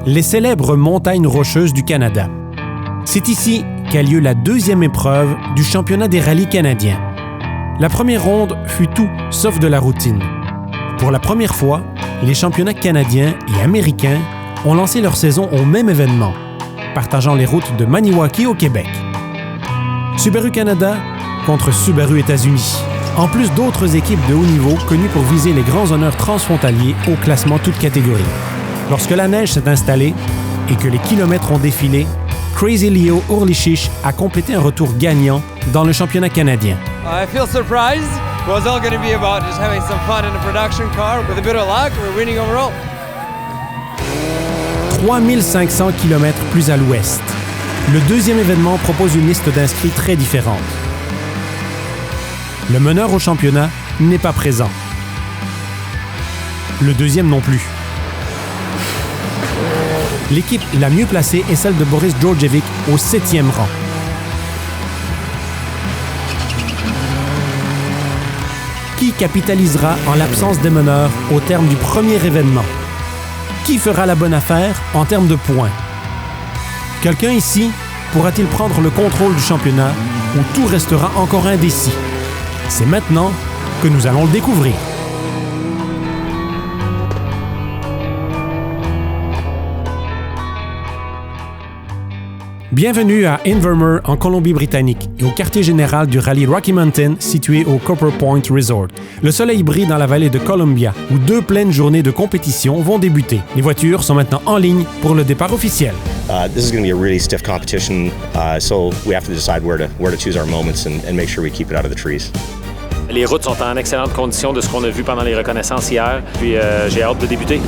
les célèbres montagnes rocheuses du Canada. C'est ici qu'a lieu la deuxième épreuve du championnat des rallyes canadiens. La première ronde fut tout sauf de la routine. Pour la première fois, les championnats canadiens et américains ont lancé leur saison au même événement, partageant les routes de Maniwaki au Québec. Subaru Canada contre Subaru États-Unis, en plus d'autres équipes de haut niveau connues pour viser les grands honneurs transfrontaliers au classement toutes catégories. Lorsque la neige s'est installée et que les kilomètres ont défilé, Crazy Leo Urlichich a complété un retour gagnant dans le championnat canadien. I feel surprised. It was all going to be about just having some fun in a production car. With a bit of luck, we're winning overall. 3500 km plus à l'ouest. Le deuxième événement propose une liste d'inscrits très différente. Le meneur au championnat n'est pas présent. Le deuxième non plus. L'équipe la mieux placée est celle de Boris Djordjevic au 7e rang. Qui capitalisera en l'absence des meneurs au terme du premier événement? Qui fera la bonne affaire en termes de points? Quelqu'un ici pourra-t-il prendre le contrôle du championnat ou tout restera encore indécis? C'est maintenant que nous allons le découvrir. Bienvenue à Invermere en Colombie-Britannique et au quartier général du rallye Rocky Mountain situé au Copper Point Resort. Le soleil brille dans la vallée de Columbia où 2 pleines journées de compétition vont débuter. Les voitures sont maintenant en ligne pour le départ officiel. This is going to be a really stiff competition, so we have to decide where to choose our moments and make sure we keep it out of the trees. Les routes sont en excellente condition de ce qu'on a vu pendant les reconnaissances hier, puis j'ai hâte de débuter.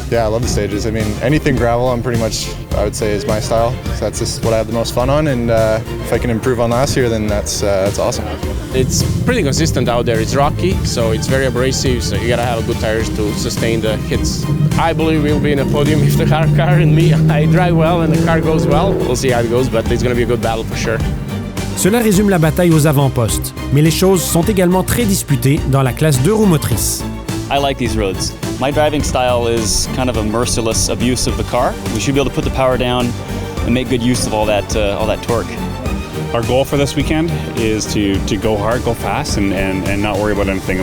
Yeah, I love the stages. I mean, anything gravel, I would say, is my style. So that's just what I have the most fun on, and if I can improve on last year, then that's awesome. It's pretty consistent out there. It's rocky, so it's very abrasive, so you gotta have good tires to sustain the hits. I believe we'll be in a podium if the car and me, I drive well and the car goes well. We'll see how it goes, but it's gonna be a good battle for sure. Cela résume la bataille aux avant-postes, mais les choses sont également très disputées dans la classe 2 roues motrices. I like these roads. My driving style is kind of a merciless abuse of the car. We should be able to put the power down and make good use of all that torque. Our goal for this weekend is to go hard, go fast, and not worry about anything.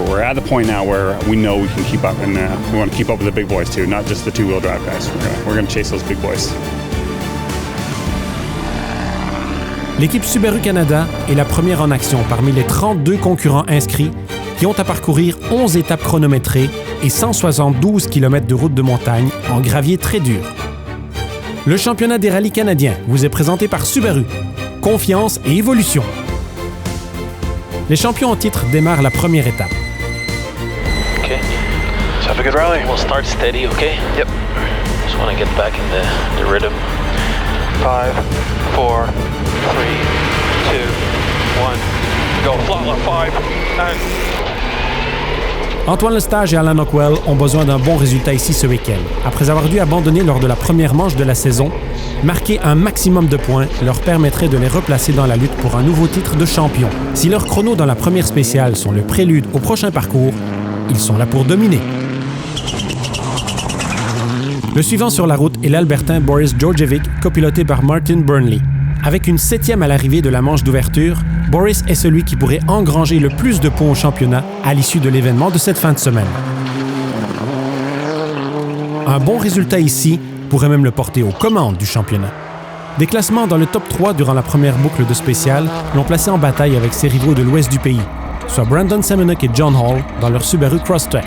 We're at the point now where we know we can keep up, and we want to keep up with the big boys too, not just the two-wheel drive guys. We're going to chase those big boys. L'équipe Subaru Canada est la première en action parmi les 32 concurrents inscrits qui ont à parcourir 11 étapes chronométrées et 172 km de route de montagne en gravier très dur. Le championnat des rallyes canadiens vous est présenté par Subaru. Confiance et évolution. Les champions en titre démarrent la première étape. Okay. So have a good rally. We'll start steady, okay? Yep. Just want to get back in the rhythm. 5, 4, 3, 2, 1. Go. Flatline 5 and... Antoine Lestage et Alan Ockwell ont besoin d'un bon résultat ici ce week-end. Après avoir dû abandonner lors de la première manche de la saison, marquer un maximum de points leur permettrait de les replacer dans la lutte pour un nouveau titre de champion. Si leurs chronos dans la première spéciale sont le prélude au prochain parcours, ils sont là pour dominer. Le suivant sur la route est l'Albertain Boris Djordjevic, copiloté par Martin Burnley. Avec une 7e à l'arrivée de la manche d'ouverture, Boris est celui qui pourrait engranger le plus de points au championnat à l'issue de l'événement de cette fin de semaine. Un bon résultat ici pourrait même le porter aux commandes du championnat. Des classements dans le top 3 durant la première boucle de spécial l'ont placé en bataille avec ses rivaux de l'ouest du pays, soit Brandon Semenuk et John Hall dans leur Subaru Crosstrek.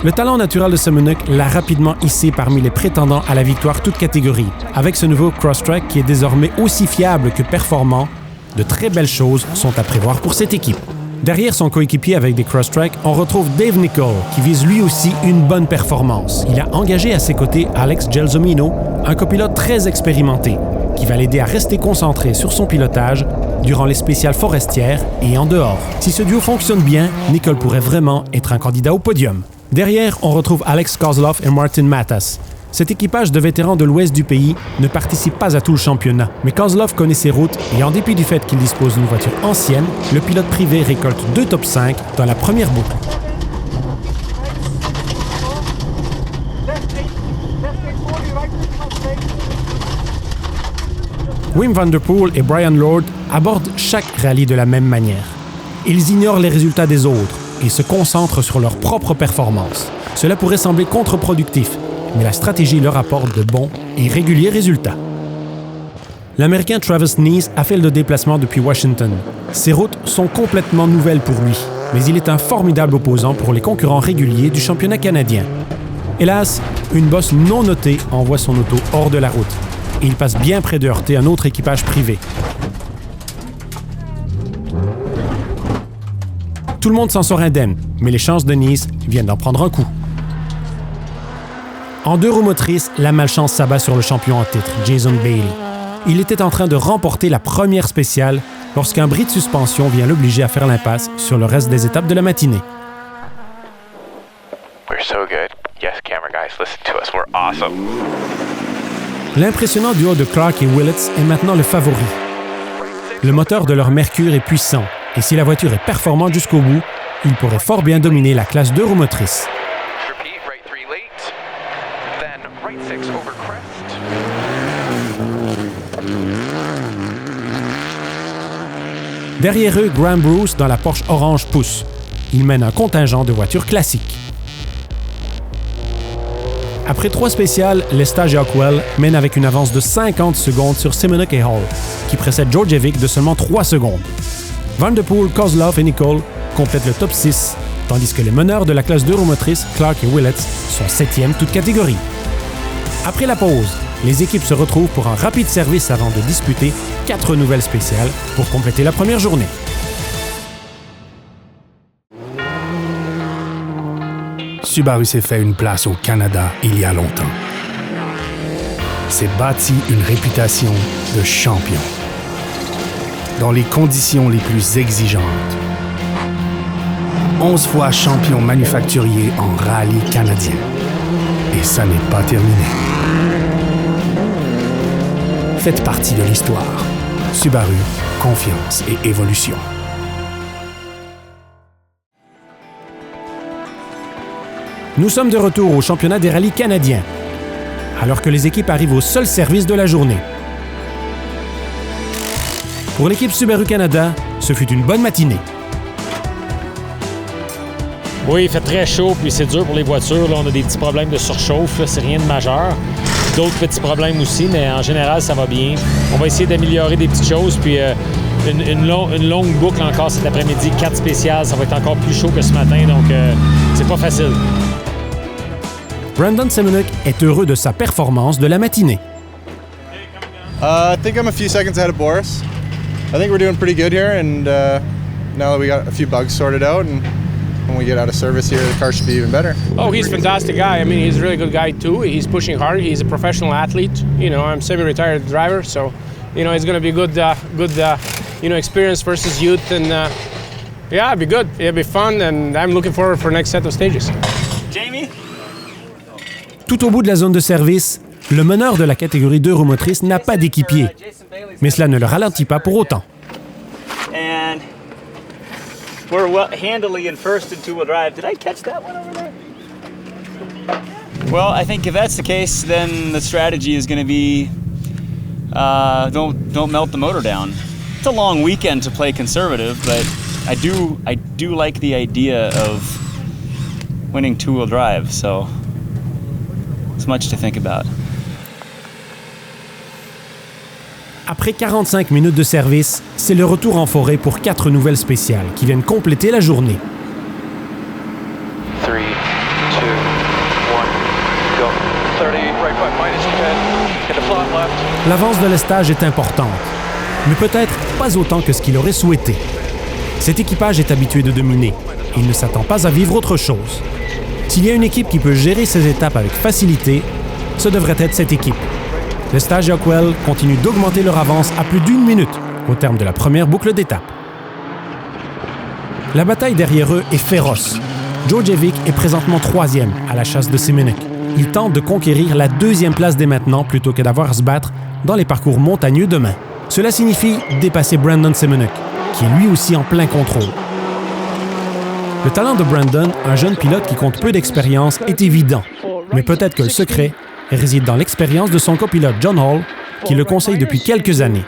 Le talent naturel de Semenuk l'a rapidement hissé parmi les prétendants à la victoire toute catégorie. Avec ce nouveau Crosstrek qui est désormais aussi fiable que performant, de très belles choses sont à prévoir pour cette équipe. Derrière son coéquipier avec des Crosstrek, on retrouve Dave Nichol, qui vise lui aussi une bonne performance. Il a engagé à ses côtés Alex Gelsomino, un copilote très expérimenté, qui va l'aider à rester concentré sur son pilotage durant les spéciales forestières et en dehors. Si ce duo fonctionne bien, Nichol pourrait vraiment être un candidat au podium. Derrière, on retrouve Alex Kozlov et Martin Matas. Cet équipage de vétérans de l'ouest du pays ne participe pas à tout le championnat, mais Kozlov connaît ses routes et en dépit du fait qu'il dispose d'une voiture ancienne, le pilote privé récolte 2 top 5 dans la première boucle. Wim Van Der Poel et Brian Lord abordent chaque rallye de la même manière. Ils ignorent les résultats des autres et se concentrent sur leur propre performance. Cela pourrait sembler contre-productif, mais la stratégie leur apporte de bons et réguliers résultats. L'Américain Travis Neese a fait le déplacement depuis Washington. Ses routes sont complètement nouvelles pour lui, mais il est un formidable opposant pour les concurrents réguliers du championnat canadien. Hélas, une bosse non notée envoie son auto hors de la route. Et il passe bien près de heurter un autre équipage privé. Tout le monde s'en sort indemne, mais les chances de Neese viennent d'en prendre un coup. En 2 roues motrices, la malchance s'abat sur le champion en titre, Jason Bailey. Il était en train de remporter la première spéciale lorsqu'un bris de suspension vient l'obliger à faire l'impasse sur le reste des étapes de la matinée. We're so good. Yes, camera guys, listen to us. We're awesome. L'impressionnant duo de Clark et Willits est maintenant le favori. Le moteur de leur Mercure est puissant, et si la voiture est performante jusqu'au bout, il pourrait fort bien dominer la classe 2 roues motrices. Derrière eux, Graham Bruce dans la Porsche orange pousse. Il mène un contingent de voitures classiques. Après 3 spéciales, Lestage et Ockwell mènent avec une avance de 50 secondes sur Semenuk et Hall, qui précède Djordjevic de seulement 3 secondes. Van Der Poel, Kozlov et Nicol complètent le top 6, tandis que les meneurs de la classe 2 roues motrices, Clark et Willits, sont 7e toute catégorie. Après la pause, les équipes se retrouvent pour un rapide service avant de disputer 4 nouvelles spéciales pour compléter la première journée. Subaru s'est fait une place au Canada il y a longtemps. S'est bâti une réputation de champion dans les conditions les plus exigeantes. 11 fois champion manufacturier en rallye canadien. Et ça n'est pas terminé. Faites partie de l'histoire. Subaru, confiance et évolution. Nous sommes de retour au championnat des rallyes canadiens, alors que les équipes arrivent au seul service de la journée. Pour l'équipe Subaru Canada, ce fut une bonne matinée. Oui, il fait très chaud, puis c'est dur pour les voitures. Là, on a des petits problèmes de surchauffe, là, c'est rien de majeur. D'autres petits problèmes aussi, mais en général, ça va bien. On va essayer d'améliorer des petites choses, puis une longue boucle encore cet après-midi, 4 spéciales, ça va être encore plus chaud que ce matin, donc c'est pas facile. Brandon Semenuk est heureux de sa performance de la matinée. I think I'm a few seconds ahead of Boris. I think we're doing pretty good here, and now that we got a few bugs sorted out, and when we get out of service here, the car should be even better. Oh, he's a fantastic guy. I mean, he's a really good guy too. He's pushing hard. He's a professional athlete. You know, I'm semi-retired driver, so you know it's going to be good experience versus youth, and yeah, it'll be good. It'll be fun, and I'm looking forward for the next set of stages. Jamie? Tout au bout de la zone de service, le meneur de la catégorie 2 roues motrices n'a pas d'équipier, mais cela ne le ralentit pas pour autant. And we're handily in first in two-wheel drive. Did I catch that one over there? Well, I think if that's the case, then the strategy is going to be don't melt the motor down. It's a long weekend to play conservative, but I do like the idea of winning two-wheel drive, so it's much to think about. Après 45 minutes de service, c'est le retour en forêt pour 4 nouvelles spéciales qui viennent compléter la journée. 3, 2, 1, go. 30, right front minus 10, into flat left. L'avance de Lestage est importante, mais peut-être pas autant que ce qu'il aurait souhaité. Cet équipage est habitué de dominer. Il ne s'attend pas à vivre autre chose. S'il y a une équipe qui peut gérer ces étapes avec facilité, ce devrait être cette équipe. Lestage et Ockwell continuent d'augmenter leur avance à plus d'1 minute au terme de la première boucle d'étape. La bataille derrière eux est féroce. Djordjevic est présentement 3e à la chasse de Semenuk. Il tente de conquérir la 2e place dès maintenant plutôt que d'avoir à se battre dans les parcours montagneux demain. Cela signifie dépasser Brandon Semenuk, qui est lui aussi en plein contrôle. Le talent de Brandon, un jeune pilote qui compte peu d'expérience, est évident, mais peut-être que le secret réside dans l'expérience de son copilote John Hall, qui le conseille depuis quelques années.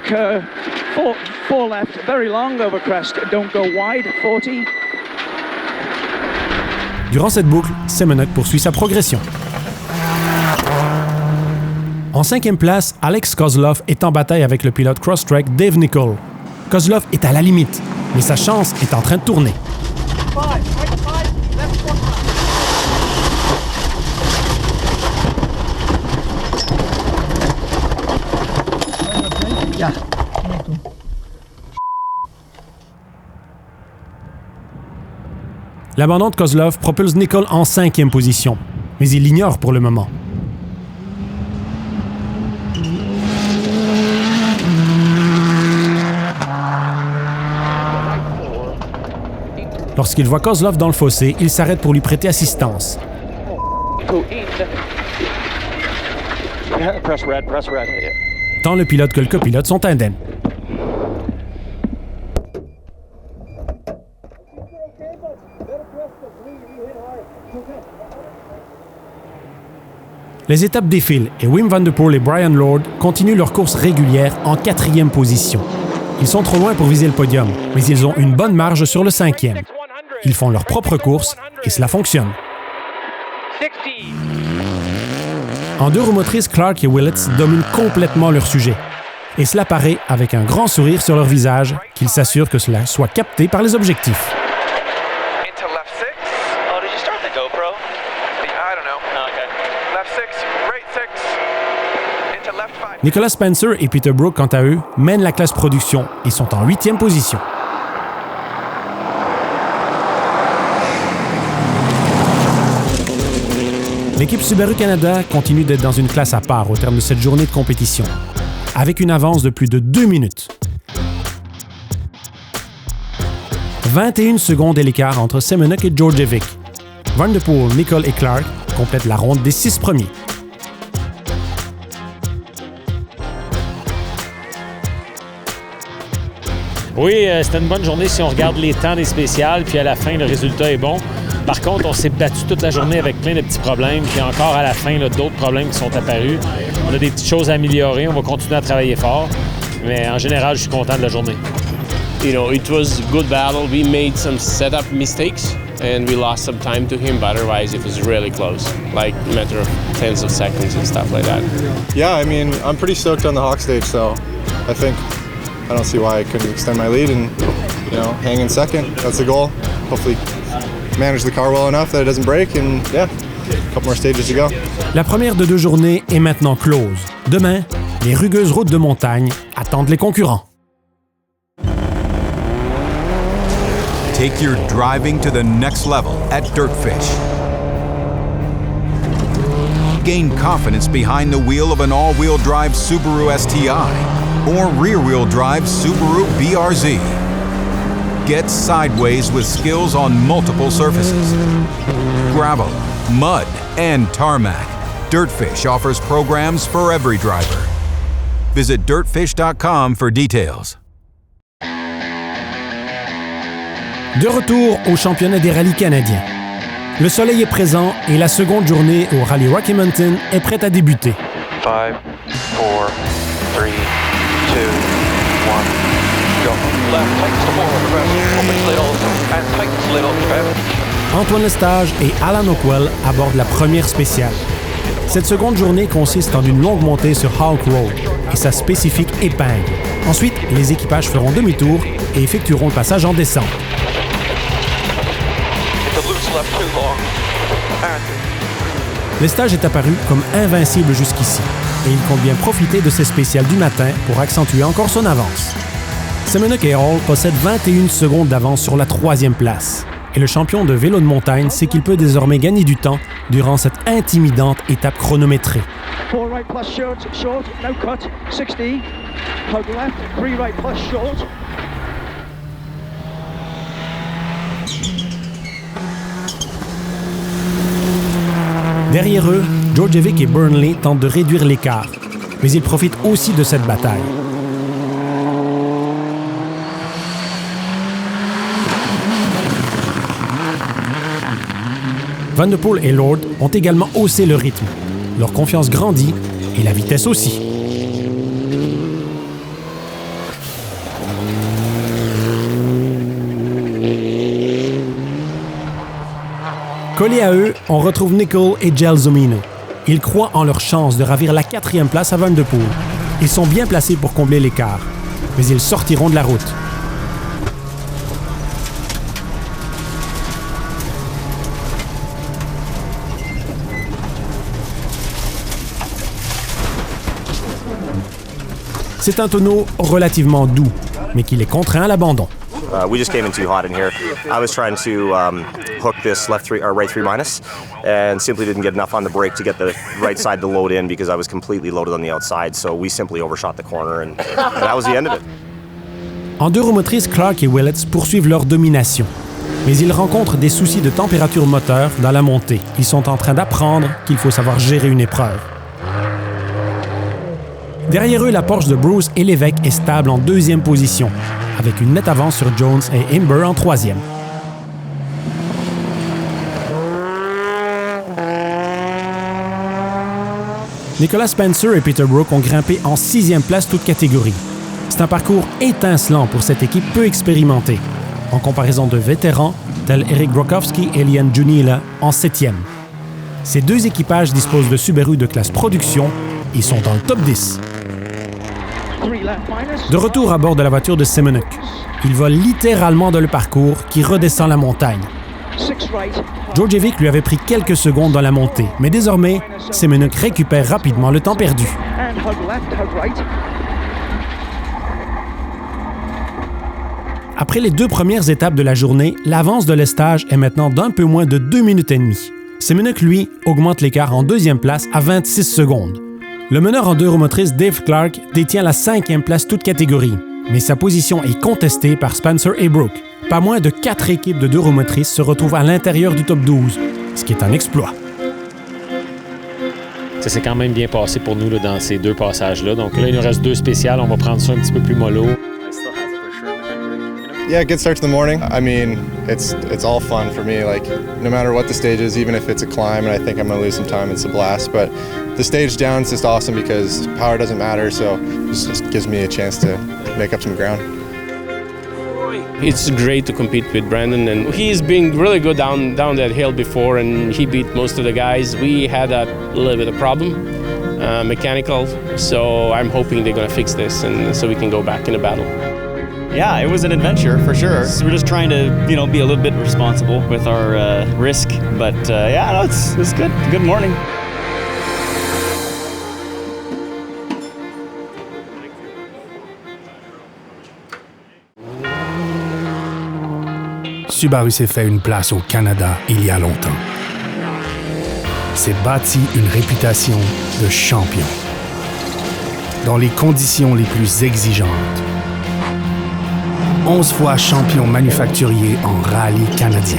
Durant cette boucle, Semenuk poursuit sa progression. En 5e place, Alex Kozlov est en bataille avec le pilote Crosstrek Dave Nichol. Kozlov est à la limite, mais sa chance est en train de tourner. L'abandon de Kozlov propulse Nichol en 5e position, mais il l'ignore pour le moment. Lorsqu'il voit Kozlov dans le fossé, il s'arrête pour lui prêter assistance. Tant le pilote que le copilote sont indemnes. Les étapes défilent et Wim Van Der Poel et Brian Lord continuent leur course régulière en 4e position. Ils sont trop loin pour viser le podium, mais ils ont une bonne marge sur le 5e. Ils font leur propre course et cela fonctionne. En 2 roues motrices, Clark et Willits dominent complètement leur sujet. Et cela paraît avec un grand sourire sur leur visage qu'ils s'assurent que cela soit capté par les objectifs. Nicholas Spencer et Peter Brook, quant à eux, mènent la classe production et sont en 8e position. L'équipe Subaru Canada continue d'être dans une classe à part au terme de cette journée de compétition, avec une avance de plus de 2 minutes. 21 secondes est l'écart entre Semenuk et Djordjevic. Van Der Poel, Nichol et Clark complètent la ronde des 6 premiers. Oui, c'était une bonne journée si on regarde les temps des spéciales, puis à la fin, le résultat est bon. Par contre, on s'est battu toute la journée avec plein de petits problèmes, puis encore à la fin, là, d'autres problèmes qui sont apparus. On a des petites choses à améliorer, on va continuer à travailler fort, mais en général, je suis content de la journée. You know, it was a good battle. We made some setup mistakes and we lost some time to him, but otherwise it was really close, like a matter of tens of seconds and stuff like that. Yeah, I mean, I'm pretty stoked on the Hawk stage, so I don't see why I couldn't extend my lead and, hang in second. That's the goal. Hopefully manage the car well enough that it doesn't break and a couple more stages to go. La première de 2 journées est maintenant close. Demain, les rugueuses routes de montagne attendent les concurrents. Take your driving to the next level at Dirtfish. Gain confidence behind the wheel of an all-wheel drive Subaru STI or rear-wheel drive Subaru BRZ. Get sideways with skills on multiple surfaces. Gravel, mud, and tarmac. Dirtfish offers programs for every driver. Visit dirtfish.com for details. De retour au championnat des rallyes canadiens. Le soleil est présent et la seconde journée au rallye Rocky Mountain est prête à débuter. 5, 4, 3, 2, 1, go. Left, tightens the wall, opens little, and tightens little. Antoine Lestage et Alan Ockwell abordent la première spéciale. Cette seconde journée consiste en une longue montée sur Hawk Road et sa spécifique épingle. Ensuite, les équipages feront demi-tour et effectueront le passage en descente. Lestage est apparu comme invincible jusqu'ici et il compte bien profiter de ces spéciales du matin pour accentuer encore son avance. Semenuk et Hall possèdent 21 secondes d'avance sur la 3e place. Et le champion de vélo de montagne sait qu'il peut désormais gagner du temps durant cette intimidante étape chronométrée. 4 right plus short, no cut, 60, hug left, 3 right plus short. Derrière eux, Djordjevic et Burnley tentent de réduire l'écart, mais ils profitent aussi de cette bataille. Van Der Poel et Lord ont également haussé le rythme. leur confiance grandit et la vitesse aussi. Collés à eux, on retrouve Nicol et Gelsomino. Ils croient en leur chance de ravir la 4e place à Van de Poel. Ils sont bien placés pour combler l'écart, mais ils sortiront de la route. C'est un tonneau relativement doux, mais qui les contraint à l'abandon. We just came in too hot in here. I was trying to hook this left three or right 3 minus, and simply didn't get enough on the brake to get the right side to load in because I was completely loaded on the outside. So we simply overshot the corner, and that was the end of it. En deux roues motrices, Clark et Willets poursuivent leur domination, mais ils rencontrent des soucis de température moteur dans la montée. Ils sont en train d'apprendre qu'il faut savoir gérer une épreuve. Derrière eux, la Porsche de Bruce et Lévesque est stable en 2e position, avec une nette avance sur Jones et Imber en 3e. Nicholas Spencer et Peter Brook ont grimpé en 6e place toute catégorie. C'est un parcours étincelant pour cette équipe peu expérimentée, en comparaison de vétérans tels Eric Brokowski et Liam Junila en 7e. Ces deux équipages disposent de Subaru de classe production et sont dans le top 10. De retour à bord de la voiture de Semenuk, il vole littéralement dans le parcours qui redescend la montagne. Djordjevic lui avait pris quelques secondes dans la montée, mais désormais, Semenuk récupère rapidement le temps perdu. Après les 2 premières étapes de la journée, l'avance de l'estage est maintenant d'un peu moins de 2 minutes et demie. Semenuk, lui, augmente l'écart en 2e place à 26 secondes. Le meneur en 2 roues motrices Dave Clark détient la 5e place toute catégorie, mais sa position est contestée par Spencer et Brook. Pas moins de 4 équipes de 2 roues motrices se retrouvent à l'intérieur du top 12, ce qui est un exploit. Ça s'est quand même bien passé pour nous là, dans ces 2 passages-là. Donc là, il nous reste 2 spéciales. On va prendre ça un petit peu plus mollo. Yeah, good start to the morning. I mean, it's all fun for me. Like, no matter what the stage is, even if it's a climb and I think I'm gonna lose some time, it's a blast. But the stage down is just awesome because power doesn't matter, so it just gives me a chance to make up some ground. It's great to compete with Brandon, and he's been really good down that hill before, and he beat most of the guys. We had a little bit of problem, mechanical, so I'm hoping they're gonna fix this, and so we can go back in the battle. Yeah, it was an adventure for sure. So we're just trying to, be a little bit responsible with our risk. But yeah, no, it's good. Good morning. Subaru s'est fait une place au Canada il y a longtemps. S'est bâti une réputation de champion dans les conditions les plus exigeantes. 11 fois champion manufacturier en rallye canadien.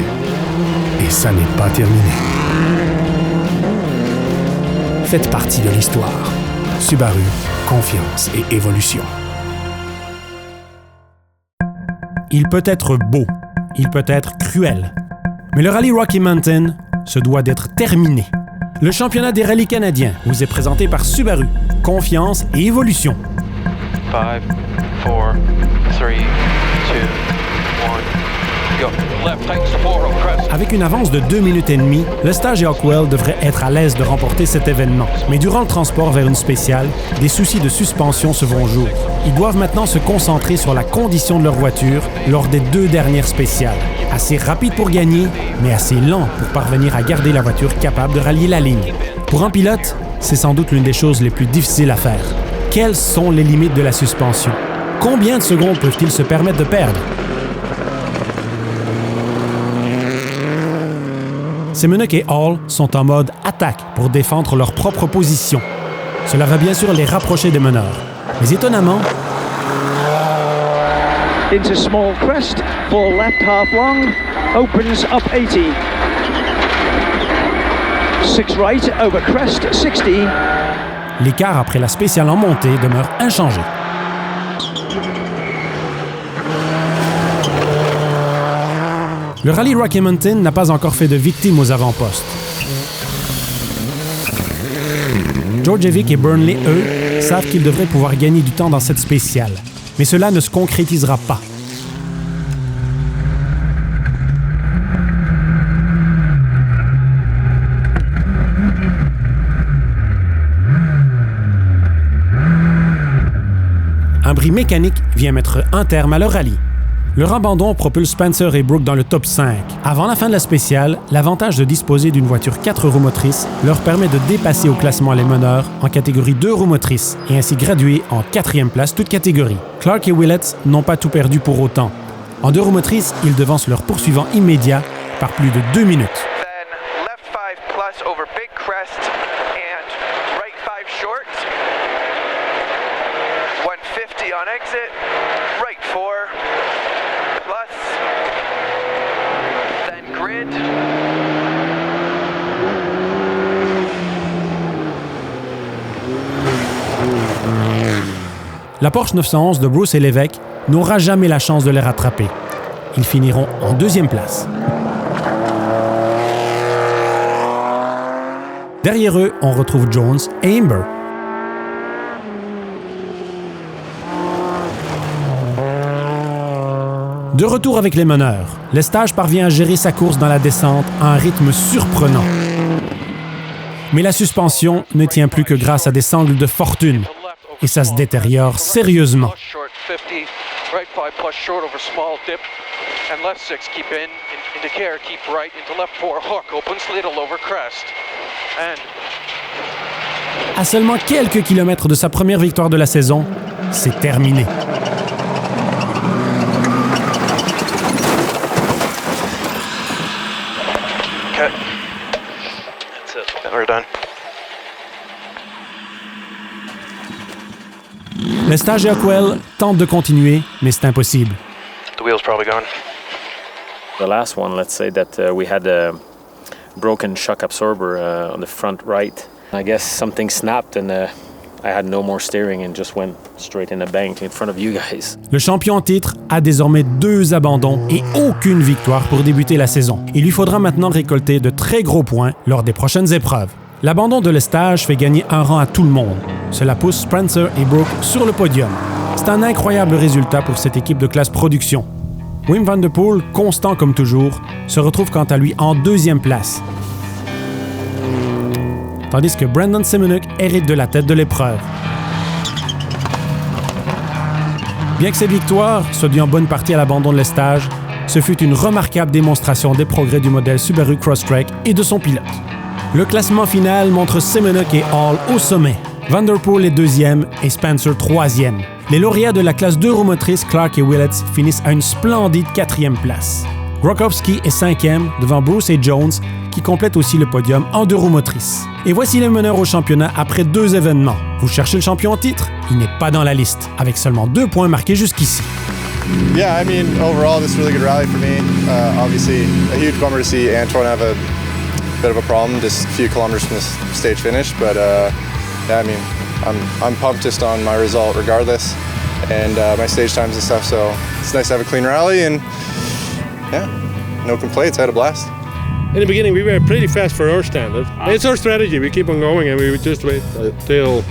Et ça n'est pas terminé. Faites partie de l'histoire. Subaru, confiance et évolution. Il peut être beau, il peut être cruel, mais le rallye Rocky Mountain se doit d'être terminé. Le championnat des rallyes canadiens vous est présenté par Subaru, confiance et évolution. 5, 4, 3, 2, 1, go. Left takes the 4 over crest. Avec une avance de 2 minutes et demie, le stage et Hockwell devraient être à l'aise de remporter cet événement. Mais durant le transport vers une spéciale, des soucis de suspension se font jour. Ils doivent maintenant se concentrer sur la condition de leur voiture lors des 2 dernières spéciales. Assez rapide pour gagner, mais assez lent pour parvenir à garder la voiture capable de rallier la ligne. Pour un pilote, c'est sans doute l'une des choses les plus difficiles à faire. Quelles sont les limites de la suspension? Combien de secondes peuvent-ils se permettre de perdre? Semenuk et Hall sont en mode attaque pour défendre leur propre position. Cela va bien sûr les rapprocher des meneurs. Mais étonnamment, into small crest, for left half long, opens up 80. 6 right over crest, 60. l'écart après la spéciale en montée demeure inchangé. Le rallye Rocky Mountain n'a pas encore fait de victimes aux avant-postes. Djordjevic et Burnley, eux, savent qu'ils devraient pouvoir gagner du temps dans cette spéciale. Mais cela ne se concrétisera pas. Un bris mécanique vient mettre un terme à leur rallye. Leur abandon propulse Spencer et Brook dans le top 5. Avant la fin de la spéciale, l'avantage de disposer d'une voiture 4 roues motrices leur permet de dépasser au classement les meneurs en catégorie 2 roues motrices et ainsi graduer en 4e place toute catégorie. Clark et Willets n'ont pas tout perdu pour autant. En 2 roues motrices, ils devancent leur poursuivant immédiat par plus de 2 minutes. Then left 5 plus over big crest and right 5 short. 150 on exit, right 4 plus, then grid. La Porsche 911 de Bruce et Lévesque n'aura jamais la chance de les rattraper. Ils finiront en 2e place. Derrière eux, on retrouve Jones et Imber. De retour avec les meneurs, Lestage parvient à gérer sa course dans la descente à un rythme surprenant. Mais la suspension ne tient plus que grâce à des sangles de fortune et ça se détériore sérieusement. À seulement quelques kilomètres de sa première victoire de la saison, c'est terminé. Okay. That's it. We're done. Lestage et Ockwell tentent de continuer, mais c'est impossible. The wheel's probably gone. The last one, let's say that we had a broken shock absorber on the front right. I guess something snapped and I had no more steering and just went straight in the bank in front of you guys. Le champion en titre a désormais 2 abandons et aucune victoire pour débuter la saison. Il lui faudra maintenant récolter de très gros points lors des prochaines épreuves. L'abandon de Lestage fait gagner un rang à tout le monde. Cela pousse Spencer et Brook sur le podium. C'est un incroyable résultat pour cette équipe de classe production. Wim Van Der Poel, constant comme toujours, se retrouve quant à lui en 2e place. Tandis que Brandon Semenuk hérite de la tête de l'épreuve. Bien que cette victoire soit due en bonne partie à l'abandon de Lestage, ce fut une remarquable démonstration des progrès du modèle Subaru Crosstrek et de son pilote. Le classement final montre Semenuk et Hall au sommet. Van Der Poel est 2e et Spencer 3e. Les lauréats de la classe 2 roues motrices, Clark et Willets, finissent à une splendide 4e place. Grokowski est 5e devant Bruce et Jones, qui complètent aussi le podium en 2 roues motrices. Et voici les meneurs au championnat après 2 événements. Vous cherchez le champion en titre? Il n'est pas dans la liste, avec seulement 2 points marqués jusqu'ici. Yeah, I mean, overall, this is a really good rally for me. Obviously, a huge bummer to see Antoine have a bit of a problem, just a few kilometers from the stage finish. But yeah, I mean, I'm pumped just on my result regardless, and my stage times and stuff. So it's nice to have a clean rally, and yeah, no complaints. I had a blast. In the beginning, we were pretty fast for our standard. It's our strategy. We keep on going, and we would just wait till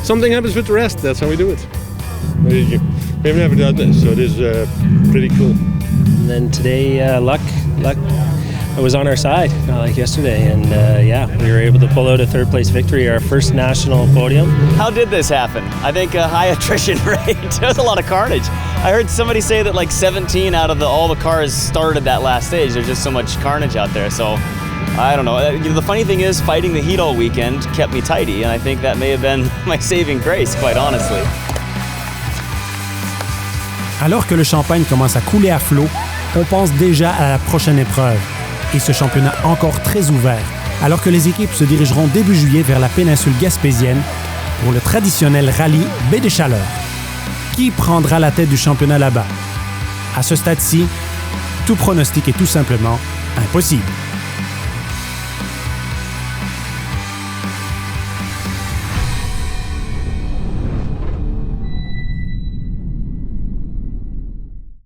something happens with the rest. That's how we do it. We've never done this, so it is pretty cool. And then today, luck was on our side, like yesterday, and yeah, we were able to pull out a 3rd place victory, our first national podium. How did this happen? I think a high attrition rate. There was a lot of carnage. I heard somebody say that like 17 out of all the cars started that last stage. There's just so much carnage out there. So I don't know. The funny thing is, fighting the heat all weekend kept me tidy, and I think that may have been my saving grace, quite honestly. Alors que le champagne commence à couler à flot, on pense déjà à la prochaine épreuve. Et ce championnat encore très ouvert, alors que les équipes se dirigeront début juillet vers la péninsule gaspésienne pour le traditionnel rallye Baie des Chaleurs. Qui prendra la tête du championnat là-bas? À ce stade-ci, tout pronostic est tout simplement impossible.